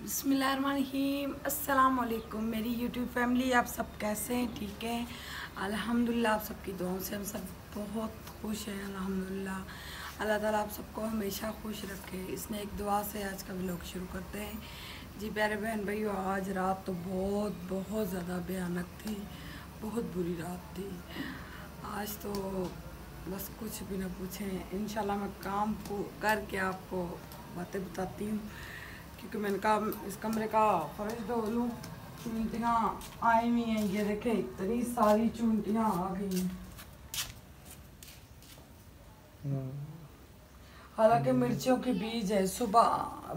बिस्मिल्लाहिर्रहमानिर्रहीम। अस्सलाम वालेकुम मेरी यूट्यूब फैमिली, आप सब कैसे हैं? ठीक है अल्हम्दुलिल्लाह। आप सबकी दुआओं से हम सब बहुत खुश हैं अल्हम्दुलिल्लाह। अल्लाह ताला आप सबको हमेशा खुश रखे। इसने एक दुआ से आज का व्लॉग शुरू करते हैं। जी प्यारे बहन भाइयों, आज रात तो बहुत ज़्यादा भयानक थी, बहुत बुरी रात थी। आज तो बस कुछ भी ना पूछें। इंशाल्लाह मैं काम को करके आपको बातें बताती हूँ, क्योंकि मैंने कहा इस कमरे का फर्श धो लूँ। चूंटियाँ आई हुई हैं, ये देखें इतनी सारी चूंटियाँ आ गई हैं। हालांकि मिर्चियों के बीज है। सुबह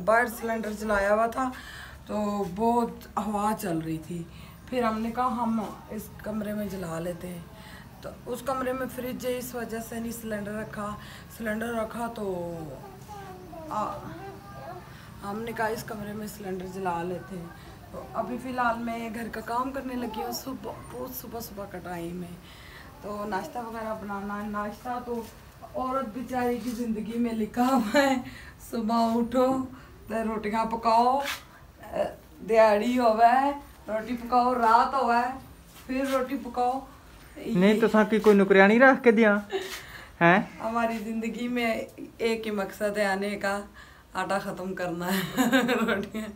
बर्ड सिलेंडर जलाया हुआ था तो बहुत हवा चल रही थी, फिर हमने कहा हम इस कमरे में जला लेते हैं। तो उस कमरे में फ्रिज है, इस वजह से नहीं सिलेंडर रखा तो हमने कहा इस कमरे में सिलेंडर जला लेते हैं। तो अभी फ़िलहाल मैं घर का काम करने लगी हूँ। बहुत सुबह का टाइम है, तो नाश्ता वगैरह बनाना है। नाश्ता तो औरत बेचारी की ज़िंदगी में लिखा हुआ है। सुबह उठो तो रोटियाँ पकाओ, दिहाड़ी होवे रोटी पकाओ, रात होवे फिर रोटी पकाओ। नहीं तो साकी कोई नौकरियानी रख के दिया हैं। हमारी ज़िंदगी में एक ही मकसद है आने का, आटा ख़त्म करना है। रोटियाँ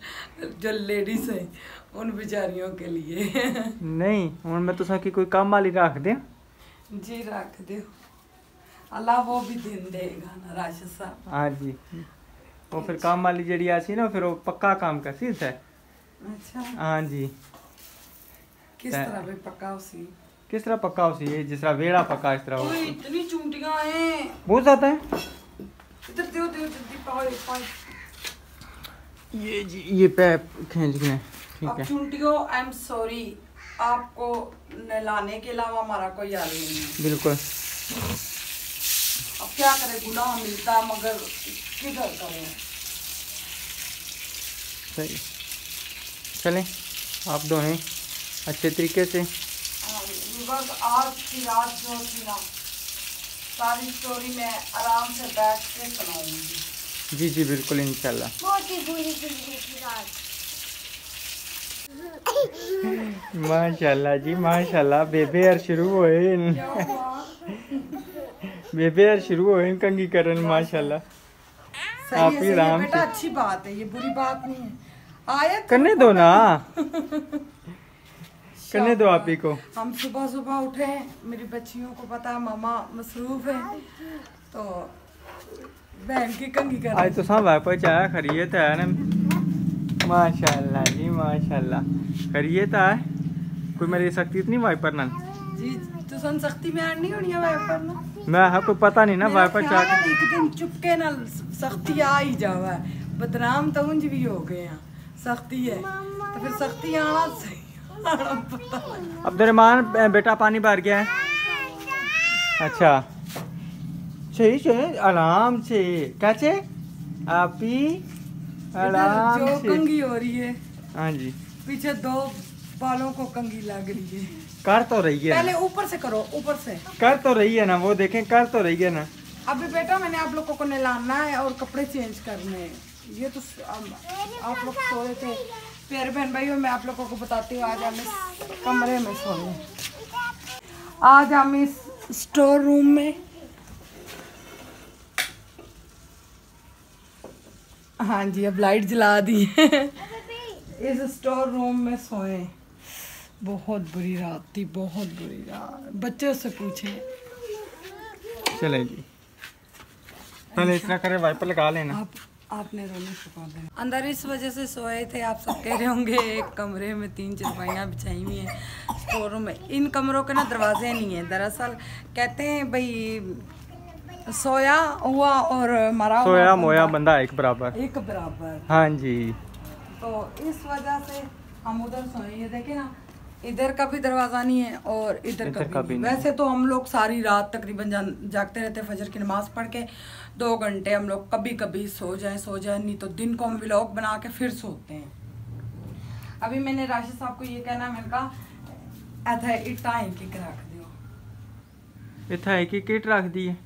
जो लेडीज है उन बेचारियों के लिए। नहीं हूँ मैं तो साकी कोई काम वाली रख दे। जी रख दो, अल्लाह वो भी दिन देगा ना राशिद साहब। हाँ जी, वो फिर काम वाली जड़ी आसी ना, फिर वो पक्का काम करती है। अच्छा हाँ जी। किस तरह भी पक्का उसी? किस तरह पक्का उसी है? जिस तरह वेड़ा पक्का इस तरह। इतनी चूंटियां हैं, बहुत ज्यादा है। इधर दो जल्दी पाओ। ये जी ये पैप खींच गए। ठीक अब है चूंटियों, आई एम सॉरी, आपको नहलाने के अलावा हमारा कोई हाल नहीं है। बिल्कुल। अब क्या करें, गुनाह मिलता मगर किधर करें। सही चलें आप दोनों अच्छे तरीके से। बस आज की रात जो थी ना, सारी स्टोरी में आराम से बैठ के सुनाऊंगी। जी जी बिल्कुल इंशाल्लाह। बहुत ही बुरी गुजरी थी रात। माशाल्लाह जी माशाल्लाह। बेबे यार शुरू होए क्या हुआ? बेबे यार शुरू होए कंगी करन माशाल्लाह। सही आप है, ही सही है राम बेटा, से अच्छी बात है, ये बुरी बात नहीं है। आयत करने दो ना। करने दो आप ही को। हम सुबह उठे, मेरी बच्चियों को पता मामा मसरूफ है तो बहन की कंगी कर। आज तो सब वापस चाया खरीत है ना। माशाल्लाह जी माशाल्लाह खरीत है। कोई मेरी सख्ती नहीं वाइपर ना जी, तो सन सख्ती में नहीं होनी है वाइपर ना। मैं है कोई पता नहीं ना वाइपर चाह के एक दिन चुपके ना सख्ती आ ही जावा। बदनाम तो उंज भी हो गए हैं, सख्ती है तो फिर सख्ती आना सही। अब्दुर्रहमान बेटा पानी भर गया है। अच्छा सही से आराम से कैसे आप ही आराम जो से। कंगी हो रही है, हाँ जी पीछे दो बालों को कंगी लग रही है। कर तो रही है पहले ऊपर से करो, ऊपर से कर तो रही है ना, वो देखें कर तो रही है ना। अभी बेटा मैंने आप लोगों को नहलाना है और कपड़े चेंज करने हैं। ये तो आप लोग सोए थे। प्यारे बहन भाइयों, मैं आप लोगों को बताती हूँ, आज हम इस कमरे में सोए। आज हम इस स्टोर रूम में, हाँ जी अब लाइट जला दी है। इस स्टोर रूम में सोए। बहुत बुरी रात थी, बहुत बुरी रात। बच्चों से पूछे। चले जी पहले इतना करे वाइपर लगा लेना। आपने रोने छुपा देना। अंदर इस वजह से सोए थे, आप सब कह रहे होंगे एक कमरे में 3 चारपाइयाँ बिछाई हुई हैं स्टोर रूम में। इन कमरों के ना दरवाजे नहीं है। दरअसल कहते हैं भाई सोया हुआ और मरा हुआ सोया मोया बंदा एक बराबर। हाँ जी, तो इस वजह से हम उधर सोए। ये देखे ना, इधर का भी दरवाजा नहीं है और इधर का भी नहीं। वैसे तो हम लोग सारी रात तकरीबन जागते रहते, फजर की नमाज पढ़ के 2 घंटे हम लोग कभी कभी सो जाए, नहीं तो दिन को हम व्लॉग बना के फिर सोते हैं। अभी मैंने राशिद साहब को ये कहना, मैंने कहा ऐसा इट्टा एक रख दियो। इतना एक ही किट रख दी है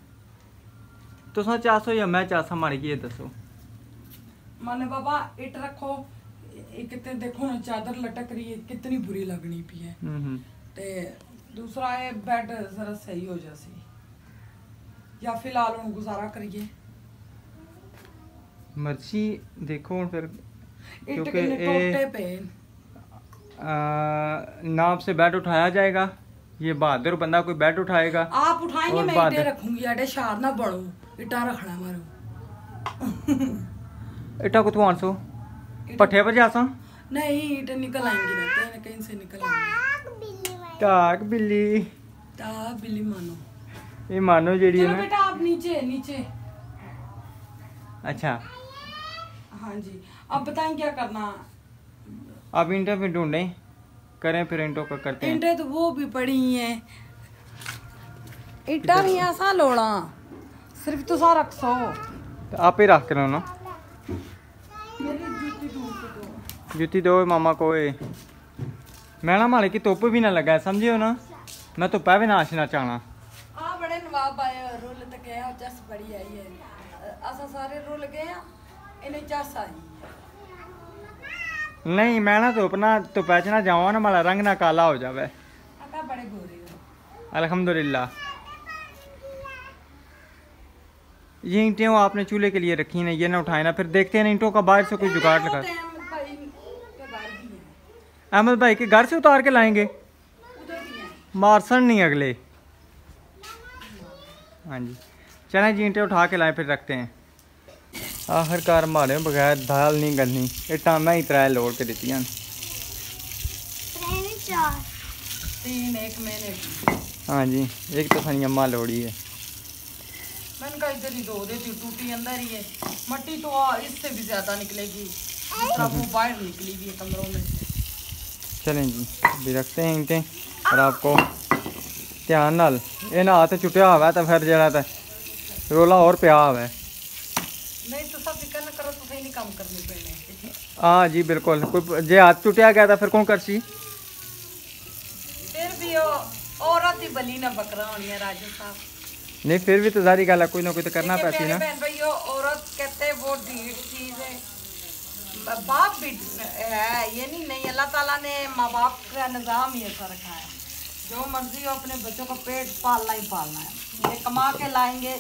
तो चासो या मैं चासा मार गई दसो। माने बाबा इट रखो, एक ते देखो ना चादर लटक रही है, कितनी बुरी लगनी पी है। ते दूसरा है बेड जरा सही हो जासी, या फिलहाल हम गुजारा करिए मर्जी देखो फिर, क्योंकि क्योंकि नाप से बेड उठाया जाएगा। ये बहादुर बंदा कोई बेड उठाएगा। आप उठाएंगे, और मैं बाद- इटे रखूंगी, अटे शार ना बढ़ो, इटा रखना मारो। इटा को तू 800 पट्ठे पर जासा नहीं, इटे निकल आएंगी ना, कहीं ना कहीं से निकल आएंगी। टाक बिल्ली ता बिल्ली मानो, ये मानो जेड़ी है चलो ना। बेटा आप नीचे नीचे। अच्छा हाँ जी, अब बताएं क्या करना। आप इंटर पे ढूंढें, करें फिर इंटो का करते हैं। इंटे तो वो भी पड़ी हैं, इटा नहीं ऐसा लोड़ा, सिर्फ तो सा रख सो। तो आप ही रख करो ना, मेरी जूती ढूंढ के दो। जुती दो मामा को। मैं ना माले की धुप भी ना लगा, समझियो ना, मैं तो भी ना आशना चाहना। आ बड़े नवाब आए, रुल तक गए, चस बड़ी आई है, असा सारे रुल गए, इन्हें चस आई। नहीं मैं ना धुप ना तो पहचना जावा ना, माला रंग ना काला हो जावे। आका बड़े गोरे हो। अल्हम्दुलिल्लाह। ये ईंटें वो आपने चूल्हे के लिए रखी ना, ये ना उठाए ना, फिर देखते हैं ना ईंटों का बाहर से कोई जुगाड़ लगा। अहमद भाई के बाहर भी है, अहमद भाई के घर से उतार के लाएंगे, उधर भी है। मारसन नहीं अगले। हाँ जी चलें जी, ईंटें उठा के लाए फिर रखते हैं। आखिरकार मारे बगैर दाल नहीं गलनी, इटा मैं ही त्रै लोड़ के दित्ती। तीन एक महीने की। हाँ जी, एक तो सारी अम्मा लोड़ी है। मैंने कहा इधर ही दो देती, टूटी अंदर ही है, मट्टी तो इससे भी ज्यादा निकलेगी, जितना वो बाहर निकली हुई है कमरों में से। चलें जी अभी रखते हैं ईंटें, और आपको ध्यान नाल ये ना हाथ चुटिया हुआ तो फिर जरा तो रोला और पिया हुआ है। नहीं तो सब फिक्र न करो, तो सही नहीं काम करने पड़ने। हाँ जी बिल्कुल, कोई जे हाथ टुटिया गया था फिर कौन कर सी। फिर भी औरत ही बली ना बकरा होनी है राजू साहब। नहीं फिर भी तो सारी गल है, कोई ना कोई तो करना देखिए पैसी प्यारे ना। बहन भाइयों, औरत कहते हैं वो ढीठ चीज है, बाप भी है, ये नहीं अल्लाह ताला ने माँ बाप का निज़ाम ही ऐसा रखा है, जो मर्जी हो अपने बच्चों का पेट पालना ही पालना है। ये कमा के लाएंगे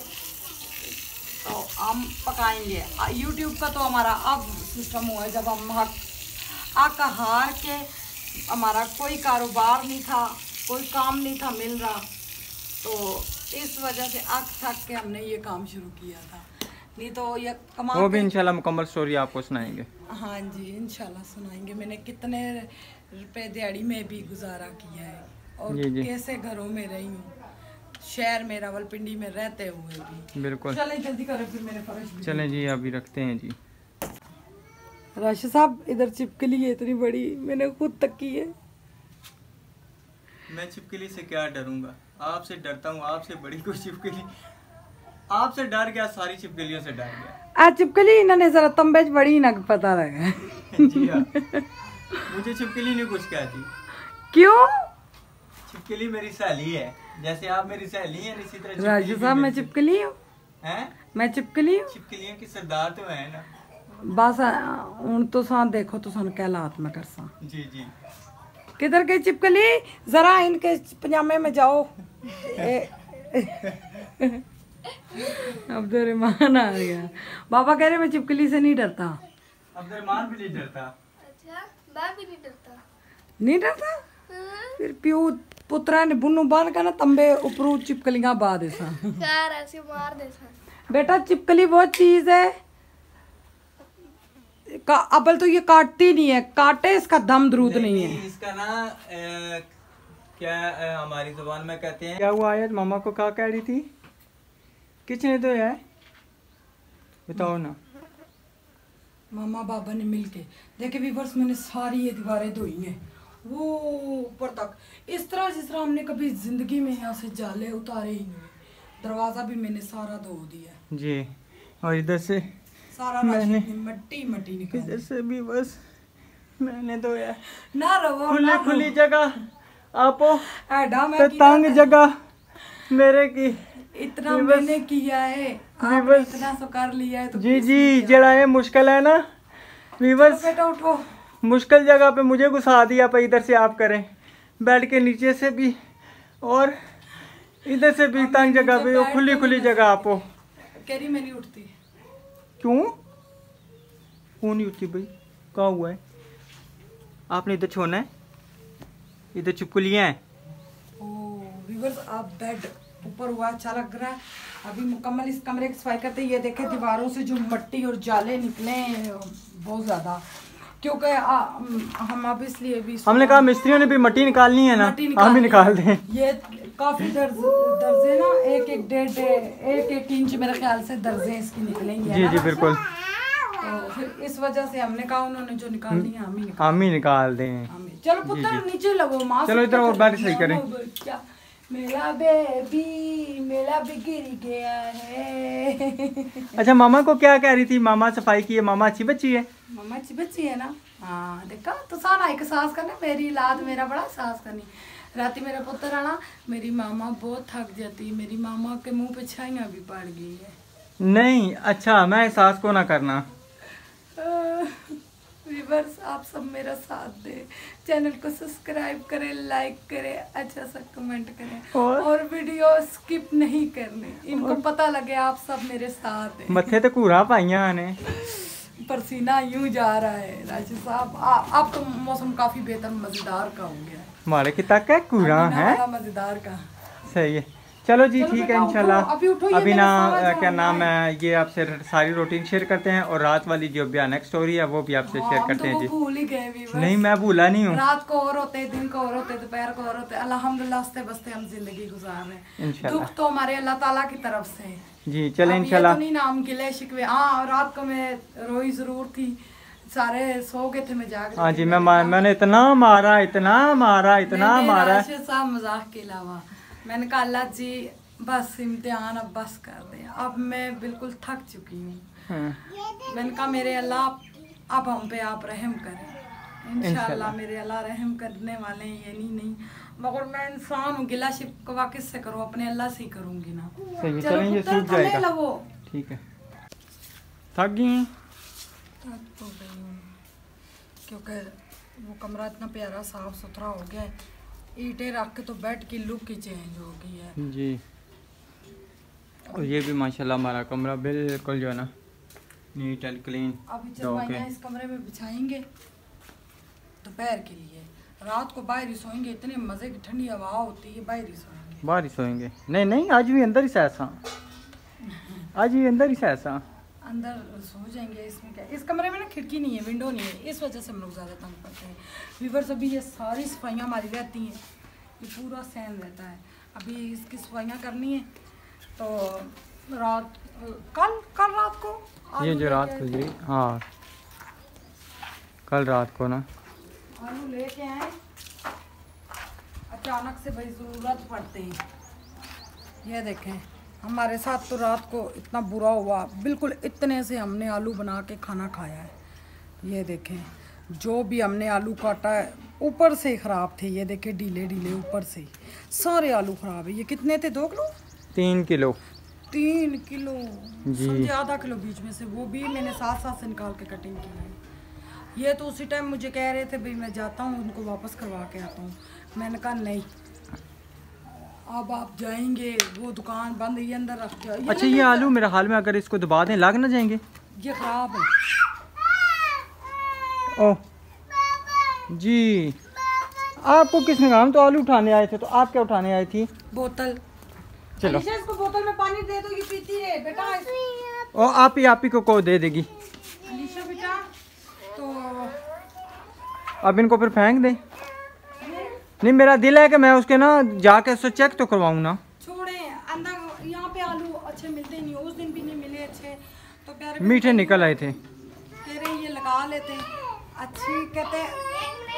तो हम पकाएंगे। यूट्यूब का तो हमारा अब सिस्टम हुआ है, जब हम हक हार के, हमारा कोई कारोबार नहीं था, कोई काम नहीं था मिल रहा, तो इस वजह से आग थक के हमने ये काम शुरू किया था। नहीं तो ये कमा वो भी के- इंशाल्लाह मुकम्मल स्टोरी आपको सुनाएंगे। हाँ जी इंशाल्लाह सुनाएंगे। मैंने कितने रुपए दिहाड़ी में भी गुजारा किया है, और जी, जी। कैसे घरों में रही हूँ, शहर में रावलपिंडी में रहते हुए भी। बिल्कुल चलें जल्दी करें, फिर मेरे फर्श भी। चलें जी अभी रखते हैं जी। राशि साहब इधर चिपकली है इतनी बड़ी, मैंने खुद तकी है। मैं छिपकली से क्या डरूंगा, आपसे डरता हूँ, आपसे बड़ी कोई छिपकली, आपसे डर गया, सारी छिपकलियों से डर गया। आ चिपकली इन्होंने जरा तंबे बड़ी ना पता लगा। जी हाँ, मुझे छिपकली नहीं कुछ कहती। क्यों? छिपकली मेरी सहेली है, जैसे आप मेरी सहेली हैं, इसी तरह छिपकली राजू भी साहब मैं मेरी- चिपकली हूँ, हैं? मैं चिपकली हूँ। छिपकलियों की सरदार तो है ना। बस हूं तो सा देखो तो सन क्या हाथ में कर सा। जी जी किधर गई चिपकली, जरा इनके पजामे में जाओ। अब्दुर्रहमान आ गया। बाबा कह रहे मैं चिपकली से नहीं डरता। अब्दुर्रहमान भी नहीं डरता। अच्छा मैं भी नहीं डरता। नहीं डरता? फिर प्यो पुत्रा ने बुन्नू बांध के ना तंबे ऊपरू चिपकलियां बा दे सा। यार ऐसे मार दे सा। बेटा चिपकली वो चीज है अबल तो ये काटती नहीं है, काटे इसका दम द्रूद नहीं है। इसका ना क्या हमारी जुबान में कहते हैं, क्या हुआ आज मामा को क्या कह रही थी, किसने तो है बताओ ना। मामा बाबा ने मिलके देखे व्यूअर्स, मैंने सारी ये दीवारें धोई हैं वो ऊपर तक, इस तरह जिस तरह हमने कभी जिंदगी में यहाँ से जाले उतारे ही नहीं। दरवाजा भी मैंने सारा धो दिया जी, और इधर से सारा मैंने मट्टी मट्टी निकाल इधर से भी बस मैंने तो है ना रवो खुली ना खुली जगह आपो एडा मैं तो तंग जगह मेरे की इतना मैंने किया है, आपने इतना सो कर लिया है तो जी जी जरा ये मुश्किल है ना वीवर्स, बेटा उठो। मुश्किल जगह पे मुझे घुसा दिया पर इधर से आप करें, बेड के नीचे से भी और इधर से भी तंग जगह पे, खुली खुली जगह आपो। कह रही मैं नहीं उठती। क्यों नहीं उठती भाई? क्या हुआ है? आपने इधर छोड़ना है, इधर चुपकुलियाँ हैं। व्यूअर्स आप बेड ऊपर हुआ अच्छा लग रहा है। अभी मुकम्मल इस कमरे की सफाई करते हैं। ये देखें दीवारों से जो मट्टी और जाले निकले बहुत ज़्यादा, क्योंकि हम अब इसलिए भी हमने कहा मिस्त्रियों ने भी मट्टी निकालनी है ना, हम ही निकाल दें। ये काफ़ी दर्जे ना, एक इंच मेरे ख्याल से दर्जे इसकी निकलेंगे। जी जी बिल्कुल। तो फिर इस वजह से हमने कहा उन्होंने जो निकालनी है हम ही निकाल दें। चलो पुत्र नीचे लगो माँ। चलो इधर और बैठ सही करें। क्या मेरा बेबी गिर गया है। अच्छा मामा को क्या कह रही थी? मामा सफाई की है, मामा अच्छी बच्ची है। मामा अच्छी बच्ची है ना। हाँ देखा तो सारा एक सास करने, मेरी लाद मेरा बड़ा सास करनी। राती मेरा पुत्र आना, मेरी मामा बहुत थक जाती, मेरी मामा के मुंह पे छाइयाँ भी पड़ गई है। नहीं अच्छा, मैं सास को ना करना। व्यूअर्स आप सब मेरा साथ दें, चैनल को सब्सक्राइब करें, लाइक करें, अच्छा सा कमेंट करें और वीडियो स्किप नहीं करनी। इनको पता लगे आप सब मेरे साथ हैं। मत्थे ते घूरा पाइया ने, पसीना यूं जा रहा है। राशिद साहब अब तो मौसम काफी बेहतर मजेदार का हो गया है। हमारे की तक है घूरा है मजेदार का। सही है। चलो जी ठीक है इंशाल्लाह। अभी ना क्या नाम है, ये आपसे सारी रूटीन शेयर करते हैं और रात वाली जो भयानक स्टोरी है वो भी आपसे शेयर करते हैं जी। भूल ही गए। नहीं मैं भूला नहीं हूँ। रात को और होते, दिन को और होते, दोपहर को और होते, अल्हम्दुलिल्लाह हंसते बसते हम जिंदगी गुजार रहे हैं। इंशाल्लाह दुख तो हमारे अल्लाह ताला की तरफ से जी। चले इंशाल्लाह। तो नहीं नाम गिले शिकवे। हाँ रात को मैं रोई जरूर थी, सारे सो गए थे, मैं जाग। हाँ जी मैंने इतना मारा साहब मजाक के अलावा मैंने कहा अल्लाह जी बस इम्तिहान अब बस कर दे, अब मैं बिल्कुल थक चुकी हूँ। मैंने कहा मेरे अल्लाह अब हम पे आप रहम करें। इंशाल्लाह मेरे अल्लाह रहम करने वाले हैं, ये नहीं मगर मैं इंसान हूँ, गिला शिकवा किससे करूँ, अपने अल्लाह से ही करूँगी ना। चलो ये सूख जाएगा। ठीक है थक गई तो क्योंकि वो कमरा इतना प्यारा साफ सुथरा हो गया है, ईंटें रख के तो बेड की लुक ही चेंज हो गई है जी। और ये भी माशाल्लाह हमारा कमरा बिल्कुल जो है ना नीट एंड क्लीन। अभी चरपाइयाँ इस कमरे में बिछाएंगे दोपहर के लिए, रात को बाहर ही सोएंगे, इतने मजे की ठंडी हवा होती है, बाहर ही सोएंगे। बाहर ही सोएंगे? नहीं आज भी अंदर ही सहसा, आज भी अंदर ही सहसा, अंदर सो जाएंगे। इसमें क्या, इस कमरे में ना खिड़की नहीं है, विंडो नहीं है, इस वजह से हम लोग ज़्यादा तंग पड़ते हैं। व्यूअर्स अभी ये सारी सफाइयाँ हमारी रहती हैं, ये पूरा सहन रहता है। अभी इसकी सफाइयाँ करनी है तो रात कल रात को ये जो रात को जी, हाँ कल रात को ना आलू लेके आए, अचानक से भाई ज़रूरत पड़ती है। ये देखें हमारे साथ तो रात को इतना बुरा हुआ, बिल्कुल इतने से हमने आलू बना के खाना खाया है। ये देखें जो भी हमने आलू काटा है ऊपर से ख़राब थे, ये देखें ढीले ढीले ऊपर से सारे आलू ख़राब है। ये कितने थे, 2 किलो 3 किलो 3 किलो जी, समझे आधा किलो बीच में से, वो भी मैंने साथ से निकाल के कटिंग की है। ये तो उसी टाइम मुझे कह रहे थे भाई मैं जाता हूँ उनको वापस करवा के आता हूँ, मैंने कहा नहीं अब आप जाएंगे, वो दुकान बंद, ये अंदर रख के। अच्छा ये आलू मेरे हाल में अगर इसको दबा दें लग ना जाएंगे? ये खराब है। ओह जी, आपको किसने कहा? हम तो आलू उठाने आए थे, तो आप क्या उठाने आई थी? बोतल। चलो इसको बोतल में पानी दे दो, ये पीती है बेटा। ओ आप ही को दे देगी अलीशा बेटा। तो अब इनको फिर फेंक दे? नहीं मेरा दिल है कि मैं उसके ना जाके उससे चेक तो करवाऊँ ना। छोड़े अंदर, यहाँ पे आलू अच्छे मिलते नहीं, उस दिन भी नहीं मिले अच्छे, तो प्यारे मीठे निकल आए थे। कह रहे ये लगा लेते हैं, अच्छी कहते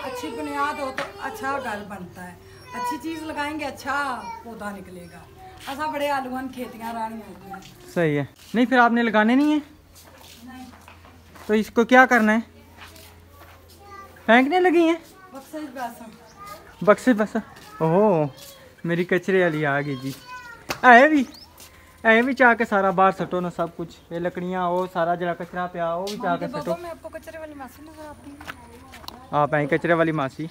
अच्छी बुनियाद हो तो अच्छा घर बनता है, अच्छी चीज़ लगाएंगे अच्छा पौधा निकलेगा। ऐसा बड़े आलूअन खेतियाँ रानी होती हैं। सही है। नहीं फिर आपने लगाने नहीं है? नहीं। तो इसको क्या करना है? फेंकने लगी हैं? बक्से बस। ओह मेरी कचरे वाली आ गई जी। है भी ए भी चाह के सारा बाहर सटो ना सब कुछ, ये लकड़ियाँ वो सारा जरा कचरा पिया वो भी चाह के सटो। मैं आपको कचरे वाली मासी नजर आती हूँ। आप आई कचरे वाली मासी।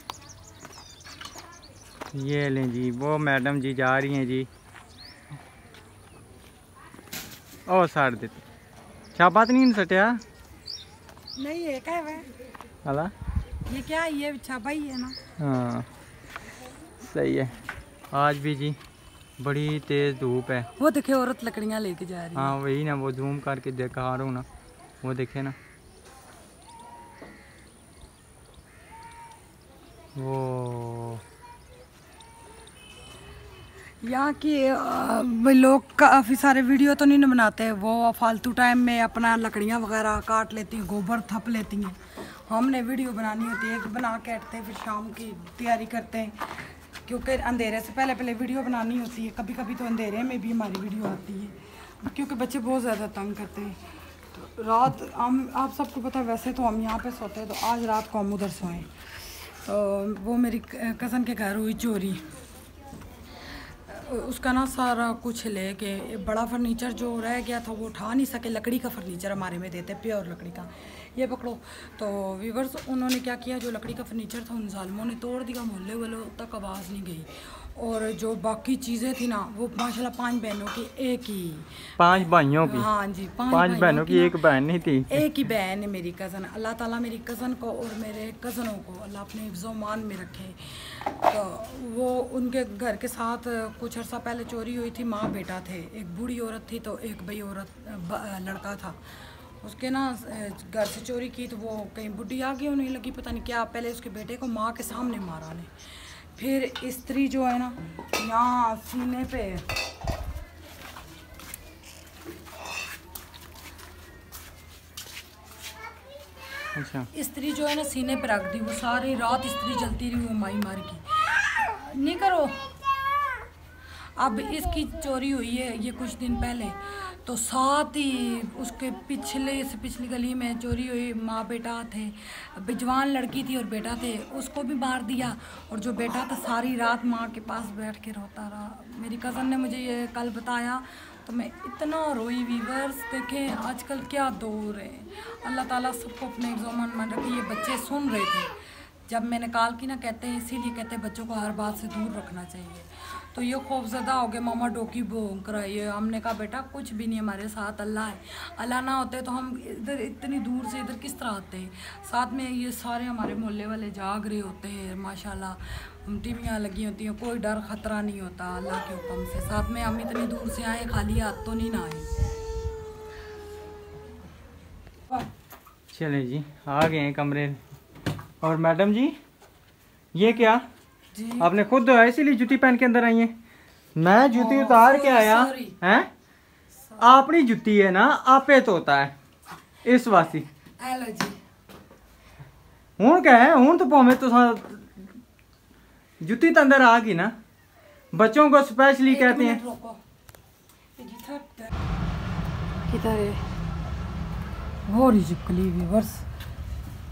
ये लें जी, वो मैडम जी जा रही हैं जी। ओ साड़ देते छापात नहीं सटिया नहीं है क्या है हला, ये क्या है, ये छापा ही है ना। हाँ सही है। आज भी जी बड़ी तेज धूप है। वो देखे औरत लकड़ियाँ लेके जा रही है। हाँ वही ना, वो जूम करके दिखा रहा हूँ ना, वो देखे ना वो। यहाँ की लोग काफ़ी सारे वीडियो तो नहीं बनाते, वो फालतू टाइम में अपना लकड़ियाँ वगैरह काट लेती हैं, गोबर थप लेती हैं। हमने वीडियो बनानी होती है, एक बना के हटते हैं, फिर शाम की तैयारी करते हैं, क्योंकि अंधेरे से पहले पहले वीडियो बनानी होती है। कभी कभी तो अंधेरे में भी हमारी वीडियो आती है, क्योंकि बच्चे बहुत ज़्यादा तंग करते हैं। तो रात हम, आप सबको पता है वैसे तो हम यहाँ पे सोते हैं, तो आज रात को हम उधर सोएं। वो मेरी कज़न के घर हुई चोरी, उसका ना सारा कुछ लेके, बड़ा फर्नीचर जो रह गया था वो उठा नहीं सके। लकड़ी का फर्नीचर हमारे में देते, प्योर लकड़ी का, ये पकड़ो। तो वीवर्स उन्होंने क्या किया, जो लकड़ी का फर्नीचर था उन जालिमों ने तोड़ दिया, मोहल्ले वालों तक आवाज़ नहीं गई। और जो बाकी चीज़ें थी ना, वो माशाल्लाह 5 बहनों की एक ही, 5 भाइयों की, हाँ जी 5 बहनों की एक बहन नहीं थी, एक ही बहन है मेरी कज़न। अल्लाह ताला मेरी कज़न को और मेरे कज़नों को अल्लाह अपने हिफ्ज़-ओ-मान में रखे। तो वो उनके घर के साथ कुछ अर्सा पहले चोरी हुई थी। माँ बेटा थे, एक बूढ़ी औरत थी तो एक भाई औरत लड़का था। उसके ना घर से चोरी की तो वो कहीं बुढ़ी आ गई, उन्हें लगी पता नहीं क्या, पहले उसके बेटे को माँ के सामने मारा ने, फिर स्त्री जो है ना यहाँ सीने पे, अच्छा स्त्री जो है ना सीने पे रख दी। वो सारी रात स्त्री जलती रही, वो माई मार की नहीं करो। अब इसकी चोरी हुई है ये कुछ दिन पहले, तो साथ ही उसके पिछली गली में चोरी हुई। माँ बेटा थे, जवान लड़की थी और बेटा थे, उसको भी मार दिया। और जो बेटा था सारी रात माँ के पास बैठ के रोता रहा। मेरी कज़न ने मुझे ये कल बताया तो मैं इतना रोई। वीवर्स देखें आजकल क्या दौर है, अल्लाह ताला सबको अपने हिफ्ज़-ओ-मान में रखे। ये बच्चे सुन रहे थे जब मैंने कॉल की ना, कहते हैं इसीलिए कहते हैं बच्चों को हर बात से दूर रखना चाहिए। तो ये खौफज़दा हो गए, मामा डोकी भोंग कराइए। हमने कहा बेटा कुछ भी नहीं, हमारे साथ अल्लाह है, अल्लाह ना होते तो हम इधर इतनी दूर से इधर किस तरह आते हैं। साथ में ये सारे हमारे मोहल्ले वाले जाग रहे होते हैं माशाल्लाह, टीवियाँ लगी होती हैं, कोई डर ख़तरा नहीं होता अल्लाह के हुक्म से। साथ में हम इतनी दूर से आए, खाली हाथ तो नहीं ना आए। चले जी आ गए हैं कमरे। और मैडम जी ये क्या जी आपने खुद धोया इसीलिए जूती पहन के अंदर आई हैं? मैं जूती उतार के आया हैं, अपनी जूती है ना आपे तो होता है इस वासी। हेलो जी हूं क्या है, हूं तो भावें तो जूती तो अंदर आ गई ना। बच्चों को स्पेशली कहते हैं। किधर है वो चिपकली व्यूअर्स,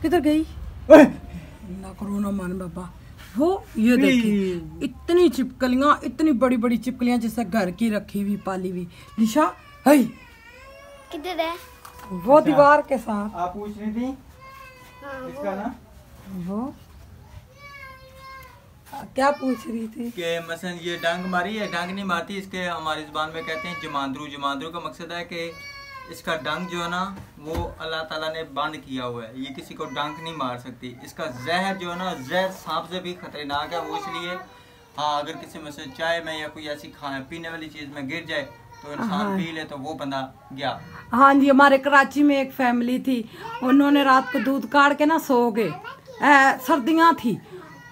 किधर गई ना करो ना मान बाबा। वो ये देखिए इतनी चिपकलियां, इतनी बड़ी बड़ी चिपकलियां जैसे घर की रखी हुई पाली हुई। निशा है किधर है? वो दीवार के साथ। आप पूछ रही थी इसका ना, वो क्या पूछ रही थी कि मसलन ये डंग मारी है, डंग नहीं मारती, इसके हमारी जुबान में कहते हैं जमांदरू। जमांदरू का मकसद है कि इसका डंग जो है ना वो अल्लाह ताला ने बंद किया हुआ है, ये किसी को डंग नहीं मार सकती। इसका जहर जो है ना, जहर सांप से भी खतरनाक है। वो इसलिए हाँ अगर किसी में से चाय में या कोई ऐसी खाने पीने वाली चीज़ में गिर जाए तो इंसान पी ले तो वो बंदा गया। हाँ जी, हमारे कराची में एक फैमिली थी, उन्होंने रात को दूध काट के ना सो गए, सर्दियाँ थी,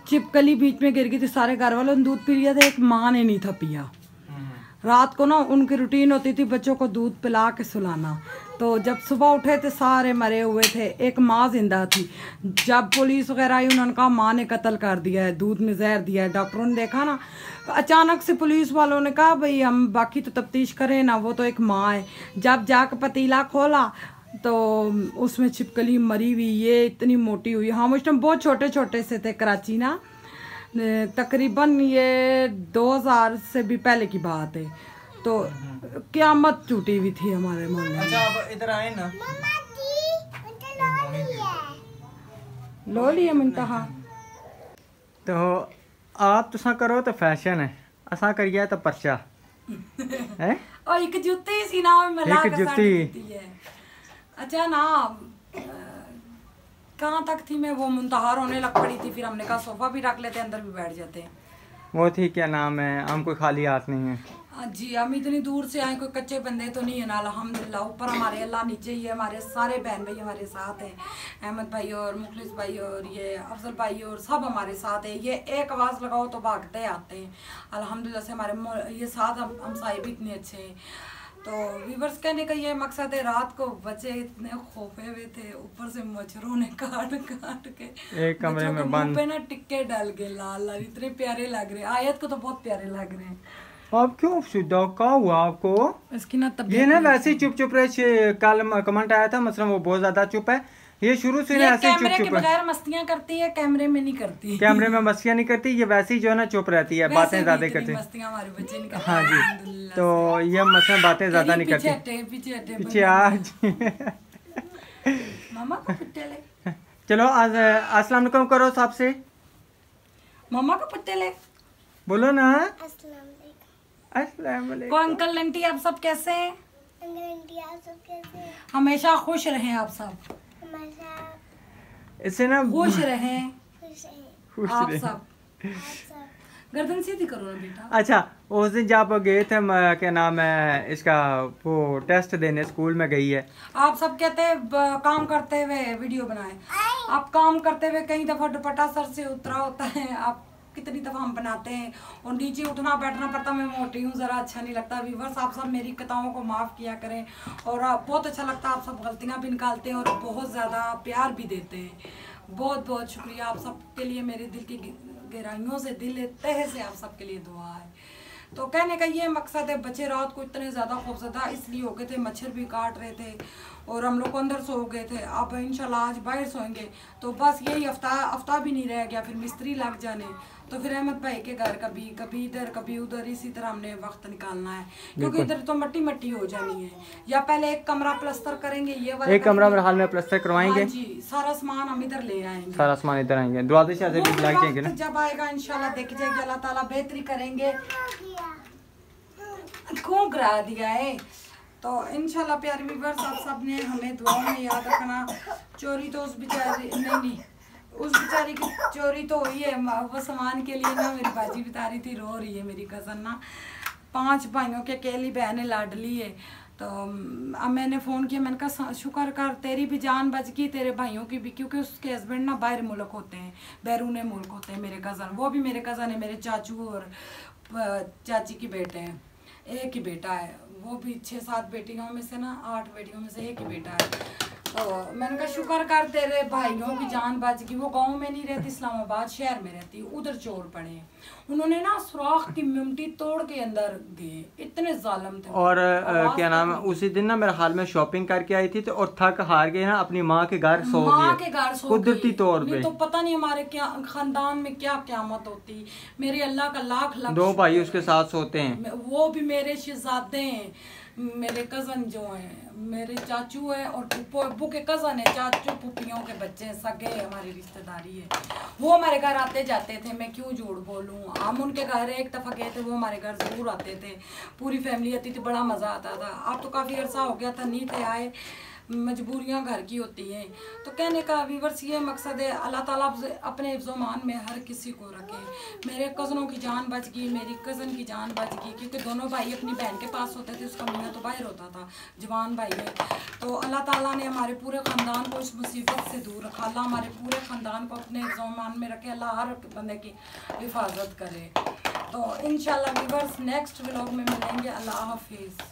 चिपकली बीच में गिर गई थी, सारे घर वालों ने दूध पी लिया था, एक माँ ने नहीं था पिया। रात को ना उनकी रूटीन होती थी बच्चों को दूध पिला के सुलाना, तो जब सुबह उठे थे सारे मरे हुए थे, एक माँ जिंदा थी। जब पुलिस वगैरह आई उन्होंने कहा माँ ने कत्ल कर दिया है, दूध में जहर दिया है। डॉक्टरों ने देखा ना, अचानक से पुलिस वालों ने कहा भाई हम बाकी तो तफ्तीश करें ना, वो तो एक माँ है। जब जाकर पतीला खोला तो उसमें छिपकली मरी हुई, ये इतनी मोटी हुई। हम उस टाइम बहुत छोटे छोटे से थे कराची ना, तकरीबन ये 2000 से भी पहले की बात है। तो क़यामत टूटी हुई थी हमारे मोहल्ले में। अच्छा अब इधर आए ना, लो लिया मुंतहा। तो आप तुसा करो तो फैशन है, असा करिए तो पर्चा है। और एक जुत्ती सी ना में मिला एक के जुत्ती। साड़ी है। अच्छा ना कहाँ तक थी मैं, वो मुंतहा रोने लग पड़ी थी, फिर हमने कहा सोफा भी रख लेते, अंदर भी बैठ जाते। वो थी क्या नाम है, हम कोई खाली हाथ नहीं है। जी हम इतनी दूर से आए, कोई कच्चे बंदे तो नहीं है ना, अल्हम्दुलिल्लाह। ऊपर हमारे अल्लाह, नीचे ही है हमारे सारे बहन भाई हमारे साथ हैं, अहमद भाई और मुखलिस भाई और ये अफजल भाई और सब हमारे साथ है। ये एक आवाज़ लगाओ तो भागते आते हैं अल्हम्दुलिल्लाह से। हमारे ये साथ हमसाए भी इतने अच्छे हैं। तो व्यूअर्स कहने का ये मकसद है, रात को बच्चे इतने खौफे हुए थे, ऊपर से मच्छरों ने काट काट के एक कमरे में बंद पे ना टिक्के डाल के लाल लाल, इतने प्यारे लग रहे हैं। आयत को तो बहुत प्यारे लग रहे हैं। आप क्यों शुद्धा, क्या हुआ आपको? इसकी ना ये ना वैसे ही चुप चुप रहे। कल कमेंट आया था मसलन वो बहुत ज्यादा चुप है, ये शुरू से ऐसे ही चुप कैमरे के चुप है। बगैर मस्तियां करती है, कैमरे में नहीं करती। कैमरे में मस्तियां नहीं करती, ये वैसे ही जो है ना चुप रहती है, बातें ज्यादा करती है। मस्तियां हमारे बच्चे नहीं करते। हाँ जी, तो ये मसलन बातें ज्यादा नहीं करती। पीछे हटे पीछे आज मामा को पुट्टे ले, चलो आज अस्सलाम वालेकुम करो सबसे, मामा को पुट्टे ले, बोलो ना। अस्सलाम अस्सलाम को वालेकुम। अंकल आंटी आप सब कैसे हैं? आप सब कैसे हैं? हमेशा खुश रहें आप सब, हमेशा इससे ना खुश रहें खुश हैं खुश आप रहे। सब। आप सब। गर्दन सीधी करो ना बेटा। अच्छा उस दिन जब गए थे क्या नाम है इसका, वो टेस्ट देने स्कूल में गई है। आप सब कहते हैं काम करते हुए वीडियो बनाए, आप काम करते हुए कई दफा दुपट्टा सर से उतरा होता है, आप कितनी दफा हम बनाते हैं और नीचे उठना बैठना पड़ता। मैं मोटी हूँ, ज़रा अच्छा नहीं लगता। व्यूअर्स आप सब मेरी कथाओं को माफ़ किया करें, और बहुत अच्छा लगता है, आप सब गलतियाँ भी निकालते हैं और बहुत ज़्यादा प्यार भी देते हैं। बहुत बहुत शुक्रिया आप सब के लिए, मेरे दिल की गहराइयों से, दिल तह से आप सब के लिए दुआ है। तो कहने का ये मकसद है, बच्चे रात को इतने ज़्यादा खौफजदा इसलिए हो गए थे, मच्छर भी काट रहे थे और हम लोग अंदर सो गए थे। अब इंशाल्लाह आज बाहर सोएंगे, तो बस यही हफ्ता भी नहीं रह गया, फिर मिस्त्री लग जाने, तो फिर अहमद भाई के घर कभी इधर कभी उधर, इसी तरह हमने वक्त निकालना है, क्योंकि इधर तो मट्टी मट्टी हो जानी है। या पहले एक कमरा प्लस्तर करेंगे, ये वाला एक कमरा मेरे हाल में प्लस्तर करवाएंगे। हाँ जी, सारा सामान हम इधर ले आएंगे, सारा सामान इधर आएंगे, दुआते से भी लग जाएंगे ना। जब आएगा इंशाल्लाह देख जाएंगे, अल्लाह ताला बेहतरी करेंगे। क्यों गिरा दिया है? तो इंशाल्लाह प्यारे व्यूअर्स आप सब ने हमें दुआ में याद रखना। चोरी तो उस बेचारी नहीं उस बेचारी की चोरी तो हुई है, वो सामान के लिए ना मेरी बाजी बता रही थी, रो रही है मेरी कज़न ना। 5 भाइयों के अकेली बहन है, लाडली है। तो अब मैंने फ़ोन किया, मैंने कहा शुक्र कर तेरी भी जान बच गई, तेरे भाइयों की भी, क्योंकि उसके हस्बैंड ना बाहर मुल्क होते हैं, बैरून मुल्क होते हैं मेरे कज़न। वो भी मेरे कज़न है, मेरे चाचू और चाची की बेटे हैं, एक ही बेटा है। वो भी 6-7 बेटियों में से ना 8 बेटियों में से एक ही बेटा है। तो मैंने कहा शुक्र कर तेरे भाइयों की जान बच गई। वो गांव में नहीं रहती, इस्लामाबाद शहर में रहती, उधर चोर पड़े। उन्होंने ना सुराख की मिमटी तोड़ के अंदर गए, इतने जालिम थे। और क्या नाम है, उसी दिन ना मेरे हाल में शॉपिंग करके आई थी, तो और थक हार के ना अपनी माँ के घर सो गई, माँ के घर सो कुदरती तौर पे। तो पता नहीं हमारे क्या खानदान में क्या क़यामत होती। मेरे अल्लाह का लाख लाख 2 भाई उसके साथ सोते हैं, वो भी मेरे शहजादे हैं, मेरे कज़न जो हैं, मेरे चाचू है और फूफो अब्बू के कज़न है, चाचू फूफियों के बच्चे हैं, सगे हमारी रिश्तेदारी है। वो हमारे घर आते जाते थे, मैं क्यों झूठ बोलूँ। हम उनके घर एक दफ़ा गए थे, वो हमारे घर ज़रूर आते थे, पूरी फैमिली आती थी, बड़ा मज़ा आता था। अब तो काफ़ी अर्सा हो गया था, नहीं थे आए, मजबूरियां घर की होती हैं। तो कहने का व्यूअर्स ये मकसद है, अल्लाह ताला अपने हिफ्ज़-ओ-मान में हर किसी को रखे। मेरे कज़नों की जान बच गई, मेरी कज़न की जान बच गई, क्योंकि दोनों भाई अपनी बहन के पास होते थे, उसका मियाँ तो बाहर होता था, जवान भाई है। तो अल्लाह ताला ने हमारे पूरे ख़ानदान को इस मुसीबत से दूर रखा। अल्लाह हमारे पूरे ख़ानदान को अपने हिफ्ज़-ओ-मान में रखे, अल्लाह हर बंदे की हिफाजत करे। तो इंशाल्लाह व्यूअर्स नेक्स्ट व्लॉग में मिलेंगे। अल्लाह हाफिज़।